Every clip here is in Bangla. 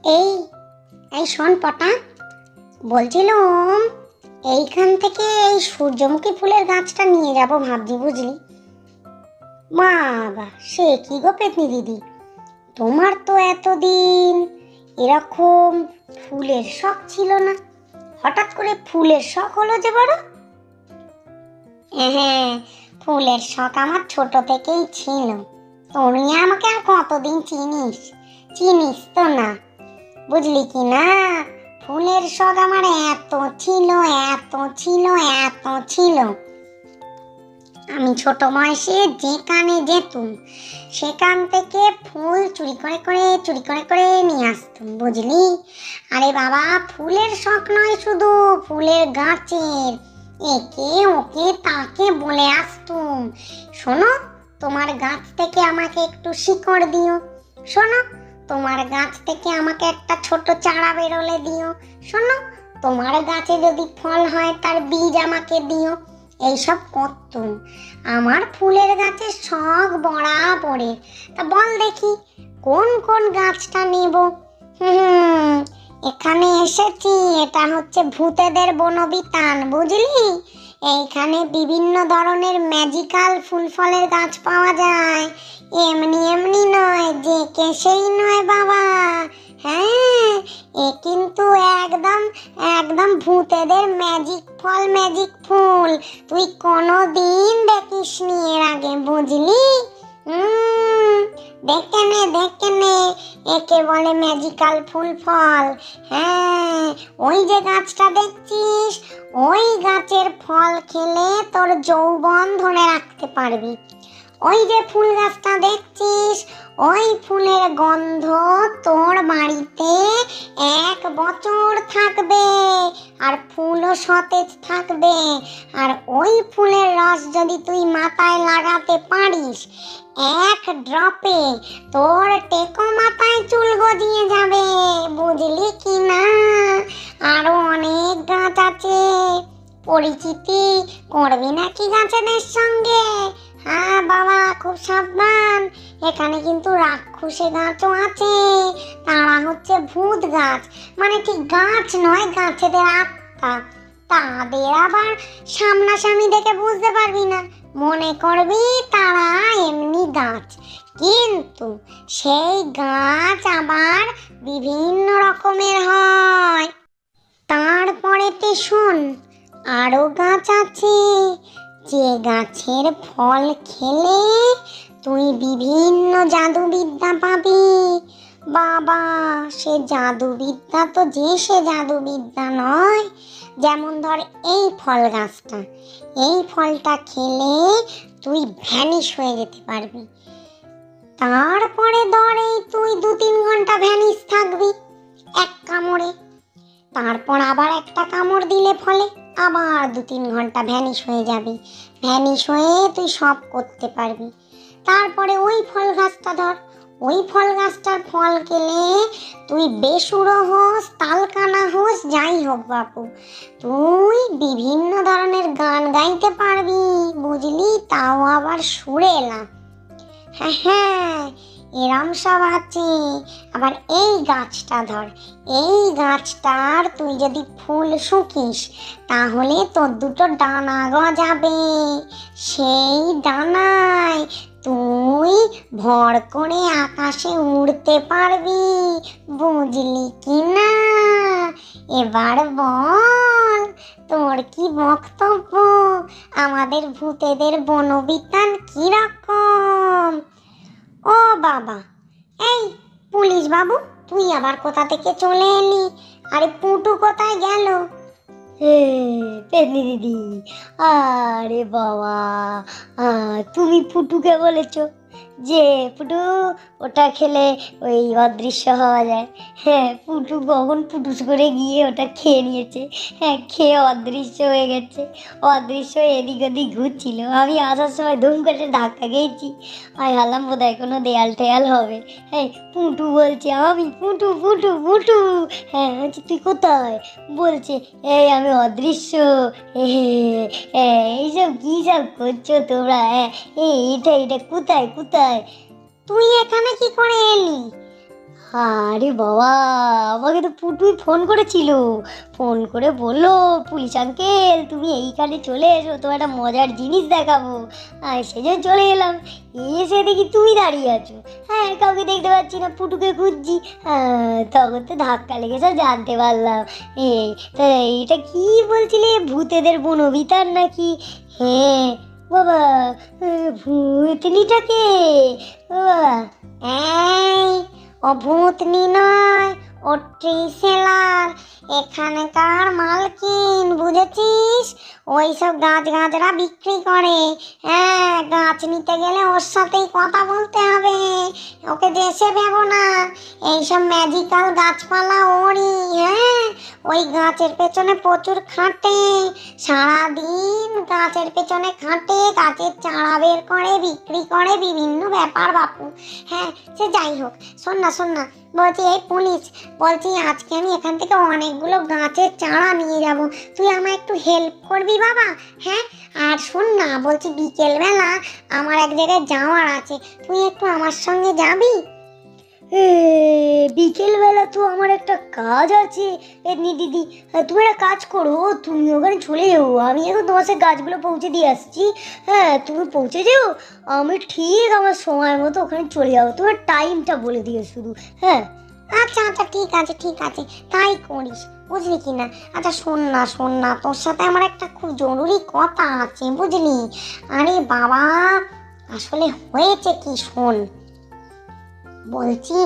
এই এই শোন পটা, বলছিলাম এইখান থেকে এই সূর্যমুখী ফুলের গাছটা নিয়ে যাব ভাবছি, বুঝলি? বাবা, সে কি গো পেতনি দিদি, তোমার তো এতদিন এরকম ফুলের শখ ছিল না, হঠাৎ করে ফুলের শখ হলো যে বড়? হ্যাঁ, ফুলের শখ আমার ছোট থেকেই ছিল। তুই আমাকে আর কতদিন চিনিস? চিনিস তো না, বুঝলি কি না? ফুলের শখ আমার এত ছিল, এত ছিল, এত ছিল। আমি ছোট বয়সে যেখানে যেতুম সেখান থেকে ফুল চুরি করে করে নিয়ে আসতুম, বুঝলি? আরে বাবা, ফুলের শখ নয় শুধু, ফুলের গাছের একে ওকে তাকে বলে আসতুম, শোনো তোমার গাছ থেকে আমাকে একটু শিকড় দিও, শোনো তোমার গাছ থেকে আমাকে একটা ছোট চারা বেরোলে দিও, শোনো তোমার গাছে যদি ফল হয় তার বীজ আমাকে দিও। এইসব করতুম। আমার ফুলের গাছের শখ বরাবরের। তা বল দেখি কোন কোন গাছটা নেব? এখানে এসেছি, এটা হচ্ছে ভূতেদের বনবিতান, বুঝলি? এইখানে বিভিন্ন ধরনের ম্যাজিক্যাল ফুল ফলের গাছ পাওয়া যায়, এমনি এমনি নয় যে কে সেই নয় বাবা। হ্যাঁ, এ কিন্তু একদম একদম ভূতেদের ম্যাজিক ফল, ম্যাজিক ফুল। তুই কোনোদিন দেখিসনি এর আগে, বুঝলি? দেখে নে, দেখে নে, একে বলে ম্যাজিক্যাল ফুল ফল। হ্যাঁ, ওই যে গাছটা দেখছিস, ওই গাছের ফল খেলে তোর যৌবন ধরে রাখতে পারবি। ওই যে ফুল গাছটা দেখছিস, ওই ফুলের গন্ধ তোর বাড়িতে 1 বছর থাকবে, আর ফুলও সতেজ থাকবে। আর ওই ফুলের রস যদি তুই মাথায় লাগাতে পারিস, 1 ড্রপে তোর টেকো মাথায় চুল গজিয়ে যাবে, বুঝলি কি না? আরো অনেক গাছ আছে, পরিচিতি করবি নাকি গাছেদের সঙ্গে? হ্যাঁ বাবা, খুব সাবধান, এখানে কিন্তু রাক্ষসে গাছও আছে। তারা হচ্ছে ভূত গাছ, মানে ঠিক গাছ নয়, গাছেদের আত্মা। তাদের আবার সামনাসামনি দেখে বুঝতে পারবি না, মনে করবি তারা এমনি গাছ, কিন্তু সেই গাছ আবার বিভিন্ন রকমের হয়। তারপরেতে শোন, আরো গাছ আছে, যে গাছের ফল খেলে তুই বিভিন্ন জাদুবিদ্যা পাবি। বাবা, সে জাদুবিদ্যা তো যে সে জাদুবিদ্যা নয়। যেমন ধর এই ফল গাছটা, এই ফলটা খেলে তুই ভ্যানিশ হয়ে যেতে পারবি। তারপরে ধর এই তুই 2-3 ঘন্টা ভ্যানিশ থাকবি এক কামড়ে। তারপর আবার একটা কামড় দিলে ফলে আবার 2-3 ঘন্টা ভ্যানিশ হয়ে যাবে। ভ্যানিশ হয়ে তুই সব করতে পারবি। তারপরে ওই ফল গাছটা ধর, ওই ফল গাছটার ফল খেলে তুই বেসুরো হোস, তালকানা হোস, যাই হোক বাপু, তুই বিভিন্ন ধরনের গান গাইতে পারবি, বুঝলি? তাও আবার সুরেলা। হ্যাঁ হ্যাঁ, এরম সব আছে। আবার এই গাছটা ধর, এই গাছটার তুই যদি ফুল শুকিস, তাহলে তোর 2টো ডানা গজাবে। সেই ডানায় তুই ভর করে আকাশে উড়তে পারবি, বুঝলি কি না? এবার বল, তোর কি বক্তব্য? আমাদের ভূতেদের বনবিতান কিরকম? ও বাবা, এই পুলিশ বাবু, তুই আবার কোথা থেকে চলে এলি? আরে পুটু কোথায় গেল? পেতনি দিদি, আরে বাবা, তুমি পুটুকে বলেছো যে পুটু ওটা খেলে ওই অদৃশ্য হওয়া যায়। হ্যাঁ, পুটু কখন পুটুস করে গিয়ে ওটা খেয়ে নিয়েছে। হ্যাঁ, খেয়ে অদৃশ্য হয়ে গেছে। অদৃশ্য হয়ে এদিক ওদিক ঘুরছিল, আমি আসার সময় ধুম করে ধাক্কা খেয়েছি। আমি ভাবলাম বোধহয় কোনো দেয়াল টেয়াল হবে। হ্যাঁ, পুটু বলছে আমি পুটু পুটু পুটু। হ্যাঁ, বলছি তুই কোথায়? বলছে এই আমি অদৃশ্য। এইসব কী সব করছো তোমরা? এটা কোথায় কোথায়? তুই এখানে কি করে এলি? আরে বাবা, আমাকে তো পুটুই ফোন করেছিল, ফোন করে বললো পুলিশ আঙ্কেল তুমি এইখানে চলে এসো, তোমার একটা মজার জিনিস দেখাবো। আর সেজন্য চলে এলাম। এসে দেখি তুমি দাঁড়িয়ে আছো। হ্যাঁ, কাউকে দেখতে পাচ্ছি না, পুটুকে খুঁজছি। তখন তো ধাক্কা লেগে সব জানতে পারলাম। এই তা এটা কি বলছিলে, ভূতেদের বনবিতার নাকি? হ্যাঁ বাবা, ভূতনিটাকে বাবা। এই, ও ভূতনি নয়, ও ট্রিসেলার, এখানকার মালকিন, বুঝেছিস? ওই সব গাছ গাছরা বিক্রি করে। হ্যাঁ, গাছ নিতে গেলে ওর সাথেই কথা বলতে হবে, ওকে দেশে ভেবো না। এইসব ম্যাজিক্যাল গাছপালা ওরই। হ্যাঁ, ওই গাছের পেছনে প্রচুর খাটে, সারাদিন গাছের পেছনে খাটে, গাছের চারা বের করে বিক্রি করে, বিভিন্ন ব্যাপার বাপু। হ্যাঁ, সে যাই হোক, শোন না, বলছি এই পুলিশ, বলছি আজকে আমি এখান থেকে অনেকগুলো গাছের চারা নিয়ে যাব, তুই আমায় একটু হেল্প করবি বাবা? হ্যাঁ, আর শোন না, বলছি বিকেলবেলা আমার এক জায়গায় যাওয়ার আছে, তুই একটু আমার সঙ্গে যাবি? বিকেলবেলা তো আমার একটা কাজ আছে পেতনি দিদি। তুমি একটা কাজ করো, তুমি ওখানে চলে যাও, আমি এখন তোমার সাথে গাছগুলো পৌঁছে দিয়ে আসছি। হ্যাঁ, তুমি পৌঁছে যাও, আমি ঠিক আমার সময় মতো ওখানে চলে যাবো। তোমার টাইমটা বলে দিও শুধু। হ্যাঁ আচ্ছা, ঠিক আছে, তাই করিস, বুঝলি কি না? আচ্ছা শোন না, তোর সাথে আমার একটা খুব জরুরি কথা আছে, বুঝলি? আরে বাবা, আসলে হয়েছে কি শোন, বলছি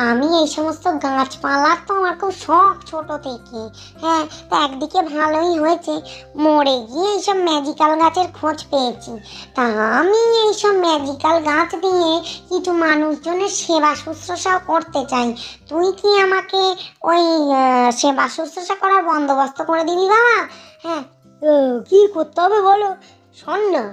আমি এই সমস্ত গাছপালার তো আমার খুব শখ ছোট থেকে। হ্যাঁ, তা একদিকে ভালোই হয়েছে, মরে গিয়ে এইসব ম্যাজিক্যাল গাছের খোঁজ পেয়েছি। তা আমি এইসব ম্যাজিক্যাল গাছ দিয়ে কিছু মানুষজনের সেবা শুশ্রূষাও করতে চাই। তুই কি আমাকে ওই সেবা শুশ্রূষা করার বন্দোবস্ত করে দিবি বাবা? হ্যাঁ, কি করতে হবে বলো? শোন না,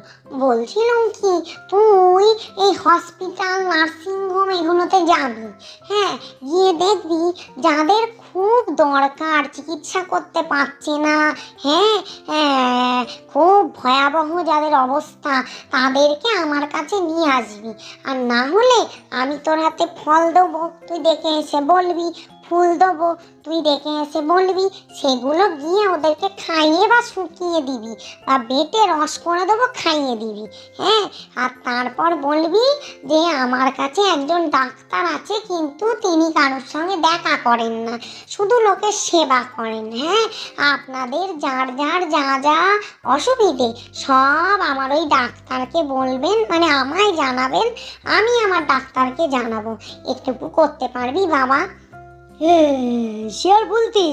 বলছিলাম কি, তুই এই হসপিটাল, নার্সিংহোম এগুলোতে যাবি। হ্যাঁ, গিয়ে দেখবি যাদের খুব দরকার, চিকিৎসা করতে পারছে না, হ্যাঁ হ্যাঁ, খুব ভয়াবহ যাদের অবস্থা, তাদেরকে আমার কাছে নিয়ে আসবি। আর না হলে আমি তোর হাতে ফল দেবো, তুই দেখে এসে বলবি, ফুল দেবো, তুই দেখে এসে বলবি, সেগুলো গিয়ে ওদেরকে খাইয়ে বা শুকিয়ে দিবি, বা বেটে রস করে দেবো, খাইয়ে দিবি। হ্যাঁ, আর তারপর বলবি যে আমার কাছে একজন ডাক্তার আছে, কিন্তু তিনি কারোর সঙ্গে দেখা করেন না, শুধু লোকের সেবা করেন। হ্যাঁ, আপনাদের যার যা যা অসুবিধে সব আমার ওই ডাক্তারকে বলবেন, মানে আমায় জানাবেন, আমি আমার ডাক্তারকে জানাবো। একটু করতে পারবি বাবা? সে আর বলতে,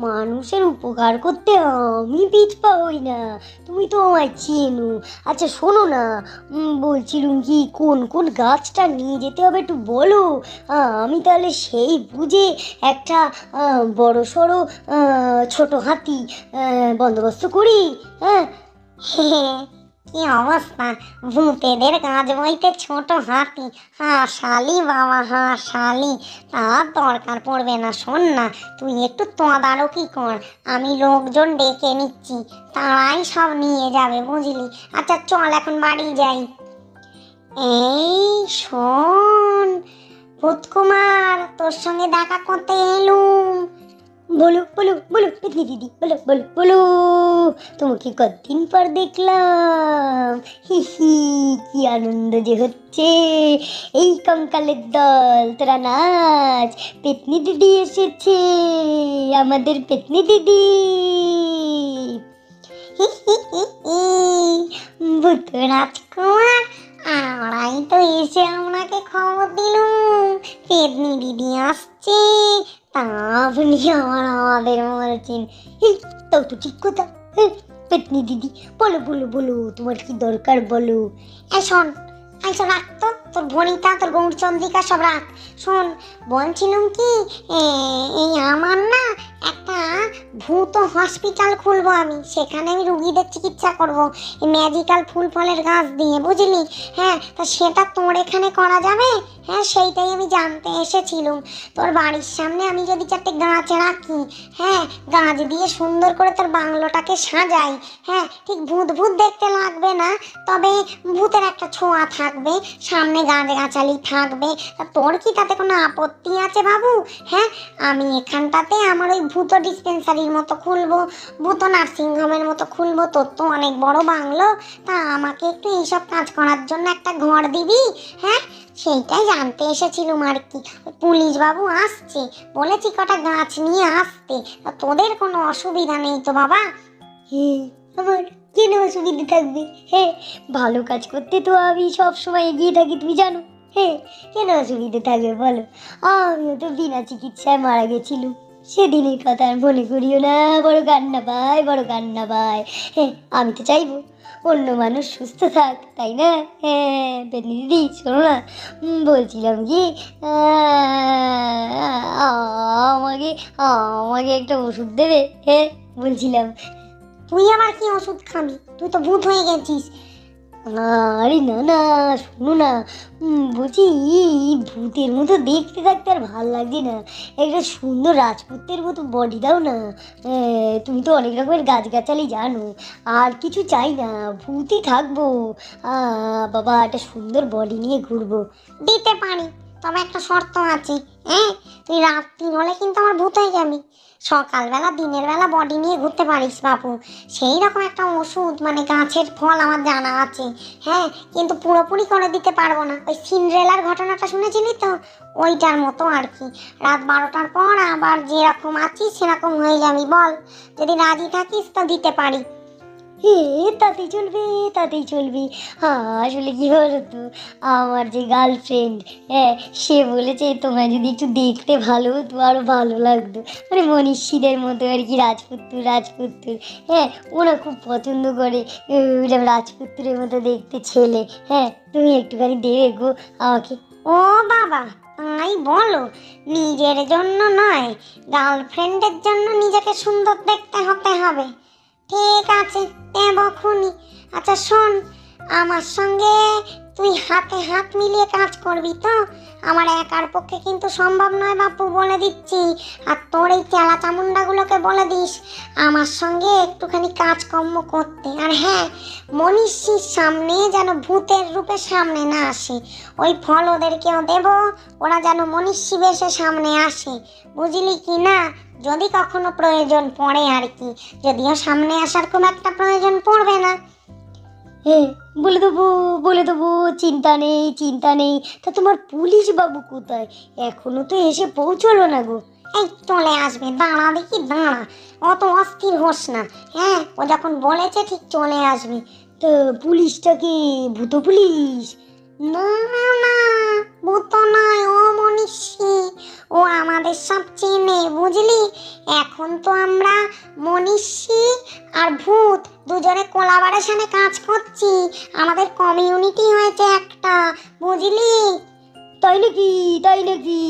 মানুষের উপকার করতে আমি পিছপা হই না, তুমি তো আমায় চেনো। আচ্ছা শোনো না, বলছিলুম কি, কোন কোন গাছটা নিয়ে যেতে হবে একটু বলো, আমি তাহলে সেই বুঝে একটা বড় সড়ো ছোট হাতি বন্দোবস্ত করি। হ্যাঁ কি অবস্থা, ভূতেদের গাছ বইতে ছোট হাতি, হাসালি বাবা হাসালি, তার দরকার পড়বে না। শোন না, তুই একটু তদারকি কর, আমি লোকজন ডেকে নিচ্ছি, তারাই সব নিয়ে যাবে, বুঝলি? আচ্ছা চল এখন বাড়ি যাই। এই শোন ভূতকুমার, তোর সঙ্গে দেখা করতে এলুম। বলো বলো বলো পেতনি দিদি, বলো বলো বলো, তোমাকে কতদিন পর দেখলাম, হি হি, কি আনন্দ যে হচ্ছে। এই কঙ্কালের দল, তোরা নাচ, পেতনি দিদি এসেছে, আমাদের পেতনি দিদি। ভূত রাজকুমার, আমরাই তো এসে আপনাকে খবর দিলুম পেতনি দিদি আসছে, তা আপনি আমাদের বলছেন। তাও তো ঠিক কথা। পেতনি দিদি, বলো বলো বলো, তোমার কি দরকার বলো। এই শোন, রাখ তো তোর ভনিতা, তোর গৌরচন্দ্রিকা সব রাখ। শোন, বলছিলাম কি, এই আমার না একটা ভূত হসপিটাল খুলবো আমি, সেখানে আমি রুগীদের চিকিৎসা করব এই ম্যাজিক্যাল ফুল ফলের গাছ দিয়ে, বুঝলি? হ্যাঁ, তা সেটা তোর এখানে করা যাবে? হ্যাঁ, সেইটাই আমি জানতে এসেছিলাম। তোর বাড়ির সামনে আমি যদি চারটে গাছ রাখি, হ্যাঁ, গাছ দিয়ে সুন্দর করে তোর বাংলোটাকে সাজাই, হ্যাঁ, ঠিক ভূত ভূত দেখতে লাগবে না, তবে ভূতের একটা ছোঁয়া থাকবে, সামনে গাছগাছালি থাকবে, তা তোর কি তাতে কোনো আপত্তি আছে বাবু? হ্যাঁ, আমি এখানটাতে আমার ওই ভূত ডিসপেন্সারির মতো খুলবো, ভূত নার্সিংহোমের মতো খুলবো। তোর তো অনেক বড় বাংলো, তা আমাকে একটু এইসব কাজ করার জন্য একটা ঘর দিবি? হ্যাঁ, সেইটাই জানতে এসেছিলুম আর কি। ওই পুলিশ বাবু আসছে, বলেছি কটা গাছ নিয়ে আসতে, তা তোদের কোনো অসুবিধা নেই তো বাবা? আমার কেন অসুবিধে থাকবে? ভালো কাজ করতে তো আমি সব সময় এগিয়ে থাকি, তুমি জানো। কেন অসুবিধে থাকবে বলো? আমিও তো বিনা চিকিৎসায় মারা গেছিলুম, সেদিনের কথা আর মনে করিও না। বড় কান্না পায়, বড় কান্না পায়। আমি তো চাইবো অন্য মানুষ সুস্থ থাক, তাই না? পেতনি দিদি, শোনো না, বলছিলাম কি, আমাকে আমাকে একটা ওষুধ দেবে? বলছিলাম। তুই আবার কি ওষুধ খাবি? তুই তো ভূত হয়ে গেছিস। আরে না না, শোনো না, বলছি ভূতের মতো দেখতে থাকতে আর ভাল লাগছে না, একটা সুন্দর রাজপুতের মতো বডি দাও না। তুমি তো অনেক রকমের গাছগাছালি জানো, আর কিছু চাই না, ভূতই থাকবো। বাবা, একটা সুন্দর বডি নিয়ে ঘুরবো। দিতে পারি, তবে একটা শর্ত আছে। হ্যাঁ, তুই রাত 3 হলে কিন্তু আমার ভূত হয়ে যাবি। সকালবেলা দিনের বেলা বডি নিয়ে ঘুরতে পারিস বাবু। সেই রকম একটা ওষুধ, মানে গাছের ফল আমার জানা আছে। হ্যাঁ, কিন্তু পুরোপুরি করে দিতে পারবো না। ওই সিন্ড্রেলার ঘটনাটা শুনেছিলি তো, ওইটার মতো আর কি। রাত 12টার পর আবার যেরকম আছিস সেরকম হয়ে যাবি। বল, যদি রাজি থাকিস তো দিতে পারি। তাতেই চলবে, তাতেই চলবে। আসলে কি বলতো, আমার যে গার্লফ্রেন্ড, সে বলেছে তোমায় যদি একটু দেখতে ভালো হতো আরো ভালো লাগতো, মানে মনীষীদের মতো আর কি, রাজপুত্র রাজপুত্র। ওরা খুব পছন্দ করে ওইরকম রাজপুত্রের মতো দেখতে ছেলে। তুমি একটুখানি দেবে গো আমাকে। ও বাবা, তাই বলো? নিজের জন্য নয়, গার্লফ্রেন্ডের জন্য নিজেকে সুন্দর দেখতে হতে হবে। ঠিক আছে, দেব খুনি। আচ্ছা শোন, আমার সঙ্গে তুই হাতে হাত মিলিয়ে কাজ করবি তো? আমার একার পক্ষে কিন্তু সম্ভব নয় বাপু, বলে দিচ্ছি। আর তোর এই চেলা চামুন্ডাগুলোকে বলে দিস আমার সঙ্গে একটুখানি কাজকর্ম করতে। আর হ্যাঁ, মনীষীর সামনে যেন ভূতের রূপে সামনে না আসে। ওই ফল ওদেরকেও দেব, ওরা যেন মনীষী বেশে সামনে আসে, বুঝলি কি না? যদি কখনো প্রয়োজন পড়ে আর কি, যদিও সামনে আসার খুব একটা প্রয়োজন পড়বে না। বলে দেবো, বলে দেবো, চিন্তা নেই, চিন্তা নেই। তা তোমার পুলিশ বাবু কোথায়? এখনো তো এসে পৌঁছলো না গো। এই চলে আসবে, দাঁড়া দেখি, দাঁড়া, অত অস্থির হোস না। হ্যাঁ, ও যখন বলেছে ঠিক চলে আসবে। তো পুলিশটা কি ভূত পুলিশ? না না, ভূত নয়, ও মনীষী। ও আমাদের সব চেনে, বুঝলি? এখন তো আমরা মনীষী আর ভূত দুজনে কোলাবোরেশনে কাজ করছি। আমাদের কমিউনিটি হয়েছে একটা, বুঝলি? তাই নাকি? তাই নাকি?